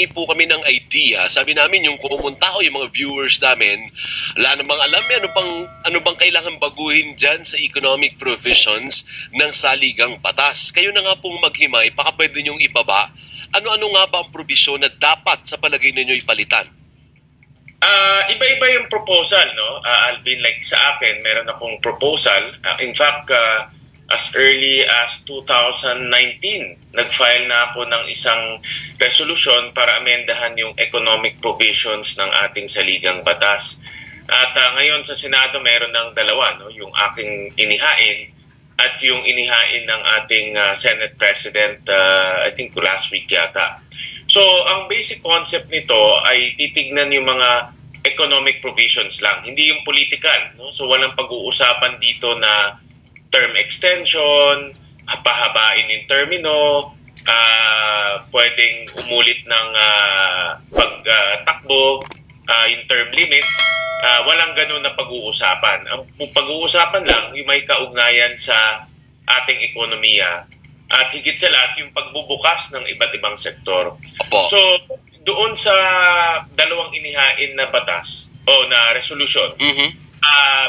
po kami ng idea. Sabi namin yung kumunta ko, yung mga viewers namin, wala namang alam ano bang kailangan baguhin dyan sa economic provisions ng saligang batas. Kayo na nga pong maghimay, baka pwede nyong ibaba. Ano-ano nga ba ang probisyon na dapat sa palagay ninyo ipalitan? Iba-iba yung proposal, no? Alvin, like sa akin, meron akong proposal. In fact, as early as 2019, nag-file na ako ng isang resolution para amendahan yung economic provisions ng ating saligang batas. At ngayon sa Senado meron ng dalawa, no? Yung aking inihain at yung inihain ng ating Senate President, I think last week yata. So ang basic concept nito ay titignan yung mga economic provisions lang, hindi yung political, no? So walang pag-uusapan dito na term extension, pahabain yung termino, pwedeng umulit ng pagtakbo, yung term limits, walang ganun na pag-uusapan. Ang pag-uusapan lang yung may kaugnayan sa ating ekonomiya at higit sa lahat yung pagbubukas ng iba't ibang sektor. Opo. So, doon sa dalawang inihain na batas o na resolution,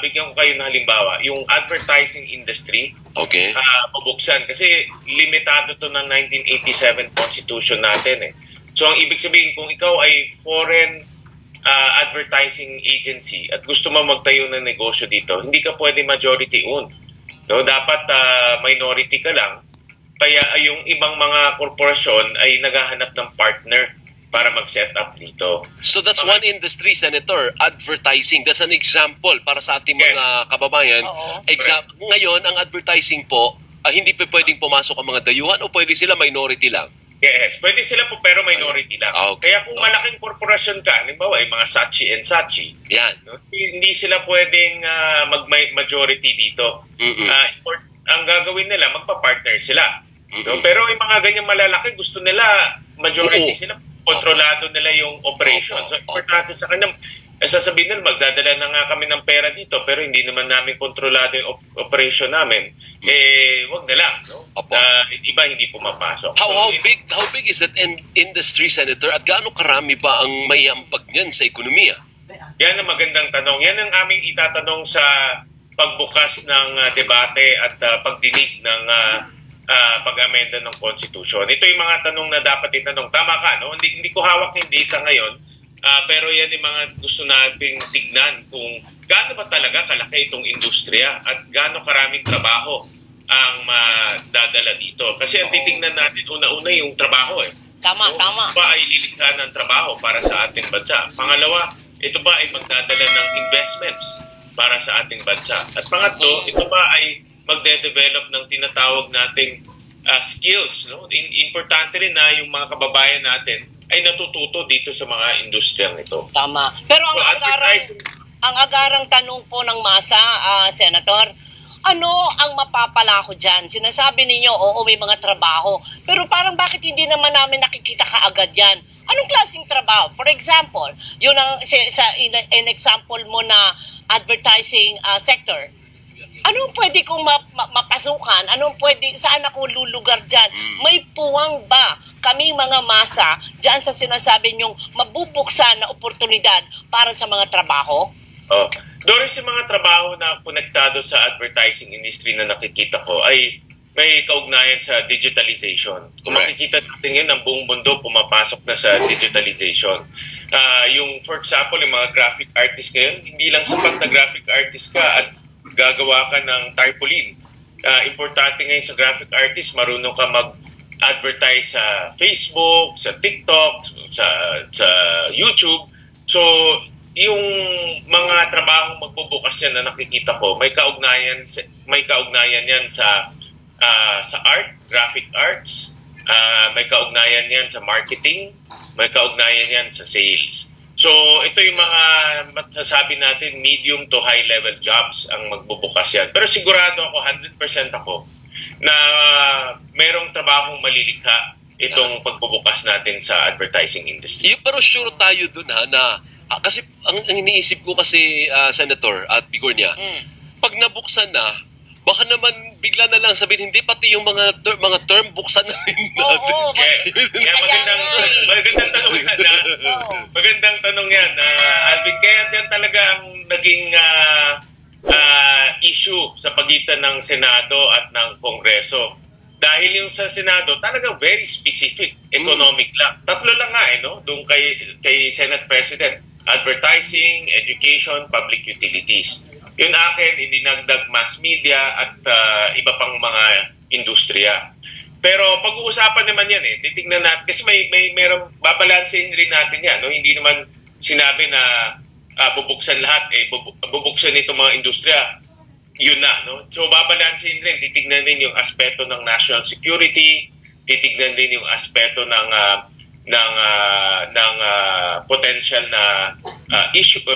bigyan ko kayo ng halimbawa, yung advertising industry, okay, pabuksan. Kasi limitado to ng 1987 Constitution natin. So ang ibig sabihin, kung ikaw ay foreign advertising agency at gusto mo magtayo ng negosyo dito, hindi ka pwede majority owned. No? Dapat minority ka lang. Kaya yung ibang mga korporasyon ay naghahanap ng partner para mag-set up dito. So that's one industry, Senator, advertising. That's an example para sa ating mga kababayan. Ngayon, ang advertising po, hindi pa pwedeng pumasok ang mga dayuhan o pwede sila minority lang? Yes, pwede sila po pero minority lang. Okay. Kaya kung malaking korporasyon ka, halimbawa yung mga Saatchi & Saatchi, yan, no, hindi sila pwedeng mag-majority dito. Ang gagawin nila, magpa-partner sila. No? Pero yung mga ganyang malalaki, gusto nila majority sila. Kontrolado nila yung operation. So, importante sa kanila, sasabihin nila, magdadala na nga kami ng pera dito, pero hindi naman namin kontrolado yung operation namin. Wag na lang. No? Iba hindi pumapasok. How big is that industry, Senator? At gaano karami ba ang maiambag niyan sa ekonomiya? Yan ang magandang tanong. Yan ang aming itatanong sa pagbukas ng debate at pagdinig ng pag-amenda ng Constitution. Ito yung mga tanong na dapat itanong. Tama ka, no? Hindi ko hawak yung data ngayon, pero yan yung mga gusto nating tignan kung gaano ba talaga kalaki itong industriya at gaano karaming trabaho ang madadala dito. Kasi ang titignan natin una-una yung trabaho. Tama. Ito ba ay lilikha ng trabaho para sa ating bansa? Pangalawa, ito ba ay magdadala ng investments para sa ating bansa? At pangatlo, ito ba ay magde-develop ng tinatawag nating skills, no? Importante rin na yung mga kababayan natin ay natututo dito sa mga industriyang ito. Tama. Pero ang agarang tanong po ng masa, Senator, ano ang mapapala ko dyan? Sinasabi ninyo, oo, may mga trabaho. Pero parang bakit hindi naman namin nakikita kaagad yan? Anong klaseng trabaho? For example, yun ang in example mo na advertising sector. Anong pwede kong mapasukan? Saan ako lulugar dyan? May puwang ba kaming mga masa dyan sa sinasabi niyong mabubuksan na oportunidad para sa mga trabaho? Doris, yung mga trabaho na konektado sa advertising industry na nakikita ko ay may kaugnayan sa digitalization. Kung makikita natin yun, ang buong mundo pumapasok na sa digitalization. For example, yung mga graphic artist ngayon, hindi lang sapat na graphic artist ka at gagawa ka ng tarpaulin. Importante ngayon sa graphic artist, marunong ka mag-advertise sa Facebook, sa TikTok, sa YouTube. So, yung mga trabahong magbubukas yan na nakikita ko, may kaugnayan yan sa art, graphic arts, may kaugnayan yan sa marketing, may kaugnayan yan sa sales. So, ito yung mga masasabi natin, medium to high level jobs ang magbubukas yan. Pero sigurado ako, 100% ako, na merong trabahong malilikha itong pagbubukas natin sa advertising industry. Pero sure tayo dun na kasi ang iniisip ko kasi, Senator at Bigornia, pag nabuksan na, baka naman bigla na lang sabihin, hindi pati yung mga term buksan na rin natin. Oo. Magandang tanong yan. Magandang tanong yan, Alvin. Kaya dyan talaga ang naging issue sa pagitan ng Senado at ng Kongreso. Dahil yung sa Senado, talaga very specific, economic lang. Tatlo lang nga, no? Doon kay Senate President, advertising, education, public utilities. Yun akin, hindi nagdag mass media at iba pang mga industriya. Pero pag-uusapan naman yan titignan natin, kasi mayroong babalansin rin natin yan, no? Hindi naman sinabi na bubuksan lahat, bubuksan itong mga industriya. Yun na, no? So babalansin rin, titignan din yung aspeto ng national security, titignan din yung aspeto ng potential na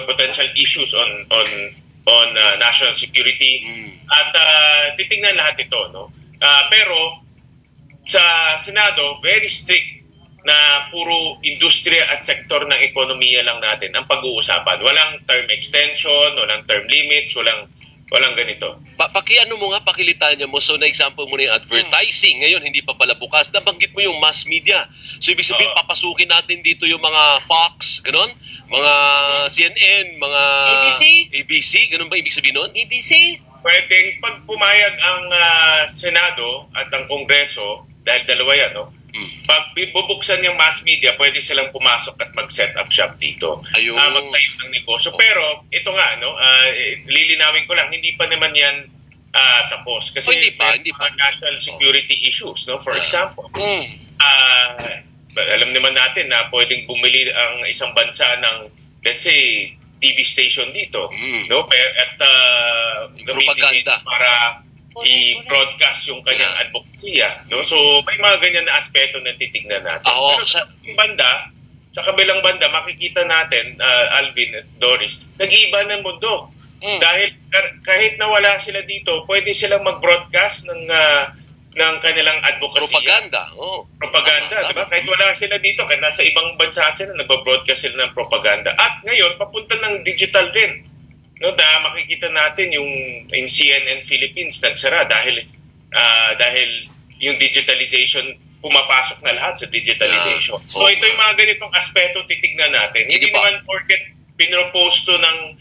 potential issues on national security at titingnan lahat ito, no? Pero sa Senado very strict na puro industriya at sektor ng ekonomiya lang natin ang pag-uusapan. Walang term extension, walang term limits, walang ganito. Pakiano mo nga, pakilitanya mo. So, na-example mo na yung advertising. Ngayon, hindi pa pala bukas. Nabanggit mo yung mass media. So, ibig sabihin, papasukin natin dito yung mga Fox, ganon? Mga CNN, mga ABC, ganon ba ibig sabihin nun? BBC? Pwedeng pag pumayag ang Senado at ang Kongreso, dahil dalawa yan, no? Pag bubuksan yung mass media, pwede silang pumasok at mag-set up shop dito. Magtayo ng negosyo. Pero, ito nga, no, lilinawin ko lang, hindi pa naman yan tapos. Kasi hindi pa. National security issues, no? For example, alam naman natin na pwedeng bumili ang isang bansa ng, let's say, TV station dito, no? At gamitin para i-broadcast yung kanyang advocacy, no? So may mga ganyan na aspeto na titignan natin. Pero sa kabilang banda, makikita natin, Alvin at Doris, nag-iiba ng mundo. Dahil kahit nawala sila dito, pwede silang mag-broadcast ng kanilang advocacy. Propaganda, di ba? Kahit wala sila dito, kahit nasa ibang bansa sila, nagba-broadcast sila ng propaganda. At ngayon, papunta ng digital din. No, makikita natin yung in CNN Philippines nagsara dahil yung digitalization, pumapasok na lahat sa digitalization. So ito yung mga ganitong aspeto titignan natin. Hindi naman porket pinropose to ng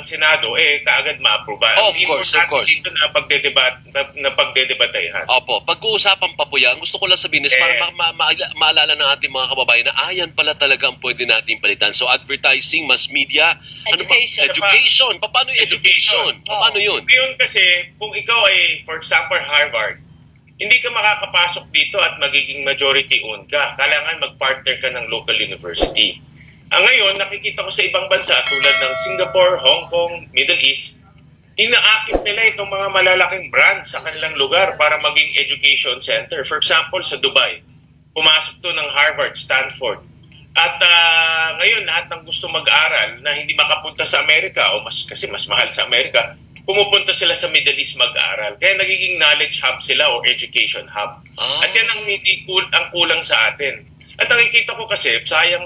Senado, kaagad ma-approve. Of course. Dito na pagdedebatayan. Opo, pag-uusapan pa po yan, gusto ko lang sabihin is para maalala ng ating mga kababayan na yan pala talaga ang pwede nating palitan. So advertising, mass media, education. Paano yung education? Paano yun? Yun kasi, kung ikaw ay, for example, Harvard, hindi ka makakapasok dito at magiging majority owned ka. Kailangan mag-partner ka ng local university. Ngayon, nakikita ko sa ibang bansa tulad ng Singapore, Hong Kong, Middle East, inaakit nila itong mga malalaking brands sa kanilang lugar para maging education center. For example, sa Dubai, pumasok to ng Harvard, Stanford. At ngayon, lahat ng gusto mag-aral na hindi makapunta sa Amerika kasi mas mahal sa Amerika, pumupunta sila sa Middle East mag-aral. Kaya nagiging knowledge hub sila o education hub. At yan ang kulang sa atin. At nakikita ko kasi, sayang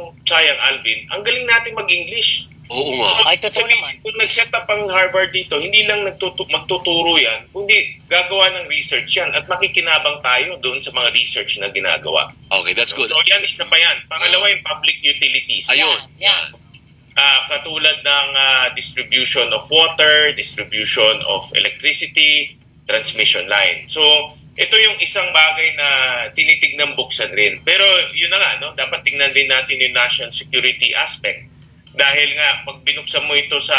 Alvin, ang galing natin mag-English. Oo nga. Ay, totoo naman. Kung nag-set up ang Harvard dito, hindi lang magtuturo yan, kundi gagawa ng research yan at makikinabang tayo doon sa mga research na ginagawa. Okay, that's good. So yan, isa pa yan. Pangalawa yung public utilities. Ayun. Yeah. Katulad ng distribution of water, distribution of electricity, transmission line. So, ito yung isang bagay na tinitignan buksan rin. Pero yun na nga, no? Dapat tingnan din natin yung national security aspect. Dahil nga, pag binuksan mo ito sa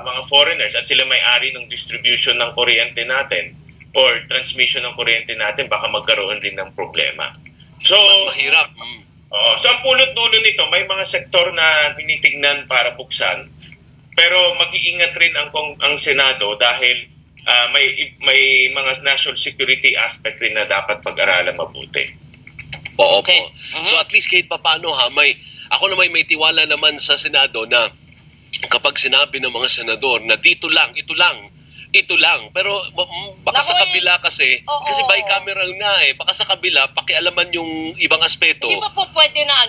mga foreigners at sila may-ari ng distribution ng kuryente natin or transmission ng kuryente natin, baka magkaroon rin ng problema. So, mahirap. So, ang pulot-dulo nito, may mga sektor na tinitignan para buksan. Pero mag-iingat rin ang Senado dahil may mga national security aspect rin na dapat pag-aralan mabuti. Oo po. So at least kahit paano ako naman may tiwala naman sa Senado na kapag sinabi ng mga senador na dito lang, ito lang. Pero baka sa kabila kasi bicameral nga baka sa kabila pakialaman yung ibang aspeto. Hindi ba po pwede na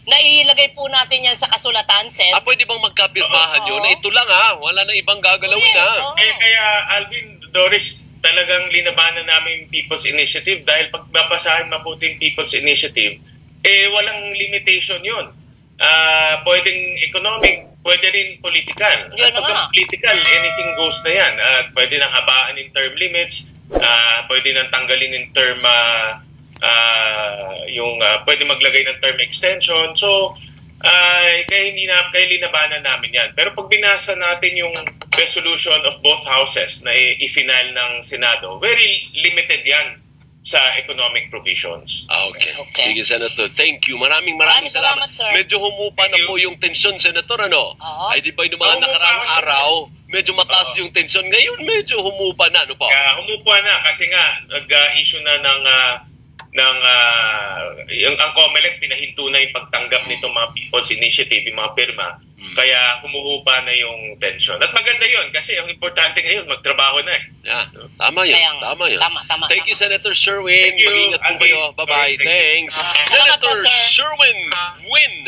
nailagay po natin yan sa kasulatan, Sen? Pwede bang magkapirmahan yun na ito lang wala na ibang gagalawin Kaya Alvin, Doris, talagang linabanan namin yung People's Initiative dahil pag babasahin mabuti yung People's Initiative, walang limitation yun. Pwedeng economic, pwede rin political. At pag political, anything goes na yan. Pwede nang habaan in term limits, pwede nang tanggalin in term, pwede maglagay ng term extension. So, kaya linabanan namin yan. Pero pag binasa natin yung resolution of both houses na i-final ng Senado, very limited yan sa economic provisions. Okay. Sige, Senator. Thank you. Maraming salamat. Sir. Medyo humupa na po yung tensyon, Senator, ano? Ay, di ba yung mga nakaraang araw, medyo mataas yung tensyon. Ngayon, medyo humupa na, ano po? Humupa na kasi nga, nag-issue na ang COMELEC pinahinto na yung pagtanggap nitong mga People's Initiative, yung mga pirma. Kaya humuhupa na yung tension. At maganda yun kasi ang importante ngayon, magtrabaho na eh. Yeah, tama yun. Tama. Thank you, Senator Sherwin. Thank you, Mag-ingat po kayo. Bye-bye. Thank you. Thanks. Senator Sherwin Win.